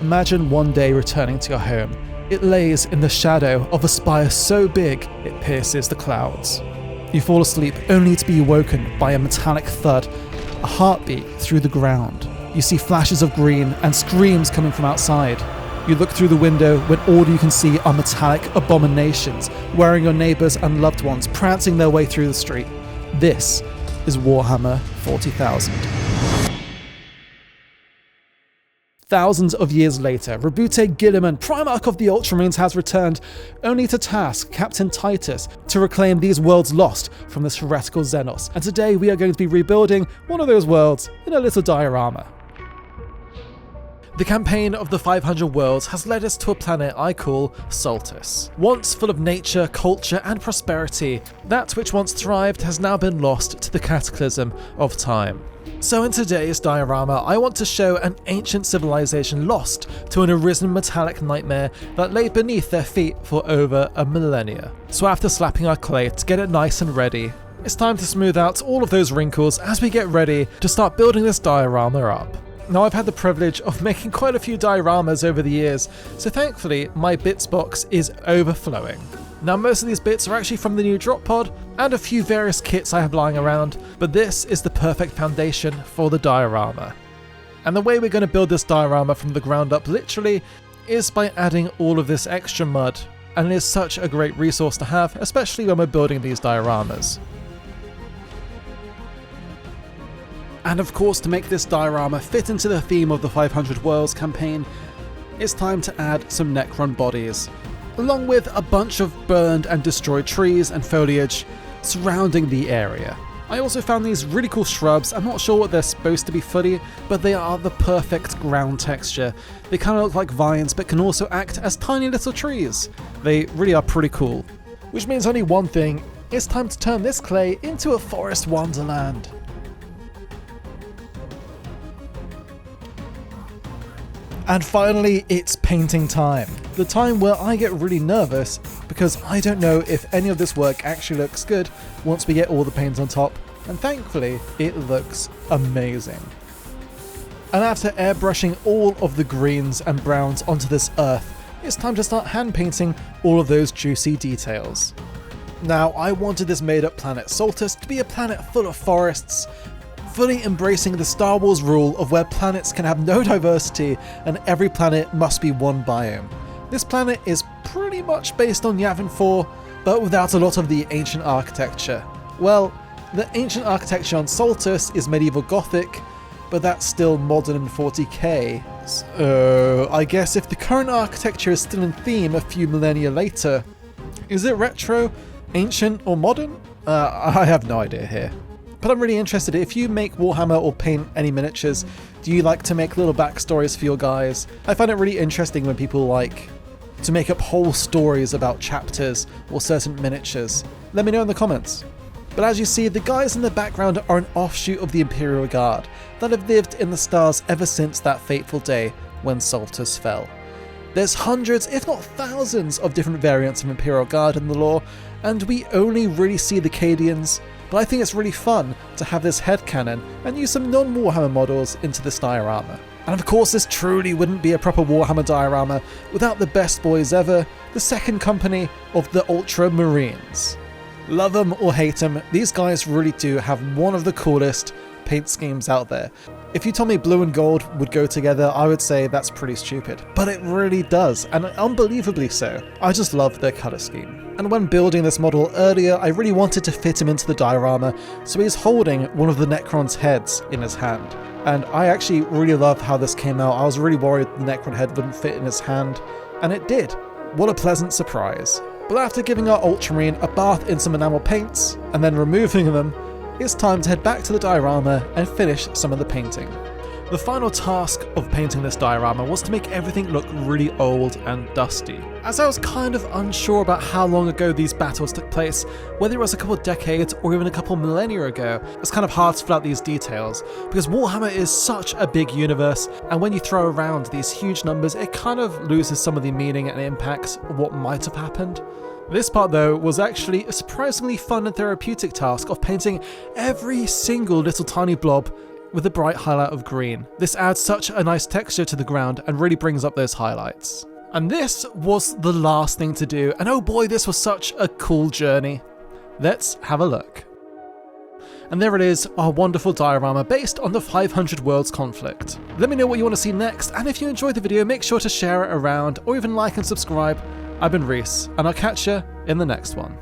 Imagine one day returning to your home. It lays in the shadow of a spire so big it pierces the clouds. You fall asleep only to be awoken by a metallic thud, a heartbeat through the ground. You see flashes of green and screams coming from outside. You look through the window when all you can see are metallic abominations, wearing your neighbours and loved ones prancing their way through the street. This is Warhammer 40,000. Thousands of years later, Rabute Guilliman, Primarch of the Ultramarines, has returned, only to task Captain Titus to reclaim these worlds lost from this heretical Xenos. And today we are going to be rebuilding one of those worlds in a little diorama. The campaign of the 500 worlds has led us to a planet I call Saltus. Once full of nature, culture and prosperity, that which once thrived has now been lost to the cataclysm of time. So in today's diorama, I want to show an ancient civilization lost to an arisen metallic nightmare that lay beneath their feet for over a millennia. So after slapping our clay to get it nice and ready, it's time to smooth out all of those wrinkles as we get ready to start building this diorama up. Now, I've had the privilege of making quite a few dioramas over the years, so thankfully my bits box is overflowing. Now, most of these bits are actually from the new drop pod and a few various kits I have lying around, but this is the perfect foundation for the diorama. And the way we're going to build this diorama from the ground up literally is by adding all of this extra mud, and it is such a great resource to have, especially when we're building these dioramas. And of course, to make this diorama fit into the theme of the 500 Worlds campaign, it's time to add some Necron bodies, along with a bunch of burned and destroyed trees and foliage surrounding the area. I also found these really cool shrubs. I'm not sure what they're supposed to be fully, but they are the perfect ground texture. They kind of look like vines, but can also act as tiny little trees. They really are pretty cool. Which means only one thing, it's time to turn this clay into a forest wonderland. And finally, it's painting time. The time where I get really nervous because I don't know if any of this work actually looks good once we get all the paint on top, and thankfully, it looks amazing. And after airbrushing all of the greens and browns onto this earth, it's time to start hand painting all of those juicy details. Now, I wanted this made up planet Saltus to be a planet full of forests, fully embracing the Star Wars rule of where planets can have no diversity and every planet must be one biome. This planet is pretty much based on Yavin 4, but without a lot of the ancient architecture. Well, the ancient architecture on Saltus is medieval Gothic, but that's still modern in 40k. So I guess if the current architecture is still in theme a few millennia later, is it retro, ancient, or modern? I have no idea here. But I'm really interested, if you make Warhammer or paint any miniatures, do you like to make little backstories for your guys? I find it really interesting when people like to make up whole stories about chapters or certain miniatures. Let me know in the comments. But as you see, the guys in the background are an offshoot of the Imperial Guard that have lived in the stars ever since that fateful day when Saltus fell. There's hundreds, if not thousands, of different variants of Imperial Guard in the lore, and we only really see the Cadians. But I think it's really fun to have this headcanon and use some non-Warhammer models into this diorama. And of course, this truly wouldn't be a proper Warhammer diorama without the best boys ever, the second company of the Ultramarines. Love them or hate them, these guys really do have one of the coolest paint schemes out there. If you told me blue and gold would go together, I would say that's pretty stupid. But it really does, and unbelievably so. I just love their colour scheme. And when building this model earlier, I really wanted to fit him into the diorama, so he's holding one of the Necron's heads in his hand. And I actually really love how this came out. I was really worried the Necron head wouldn't fit in his hand, and it did. What a pleasant surprise. But after giving our Ultramarine a bath in some enamel paints, and then removing them, it's time to head back to the diorama and finish some of the painting. The final task of painting this diorama was to make everything look really old and dusty. As I was kind of unsure about how long ago these battles took place, whether it was a couple of decades or even a couple of millennia ago, it's kind of hard to fill out these details, because Warhammer is such a big universe, and when you throw around these huge numbers, it kind of loses some of the meaning and impact of what might have happened. This part though was actually a surprisingly fun and therapeutic task of painting every single little tiny blob with a bright highlight of green. This adds such a nice texture to the ground and really brings up those highlights. And this was the last thing to do, and oh boy, this was such a cool journey. Let's have a look. And there it is, our wonderful diorama based on the 500 Worlds conflict. Let me know what you want to see next, and if you enjoyed the video, make sure to share it around, or even like and subscribe. I've been Reese, and I'll catch you in the next one.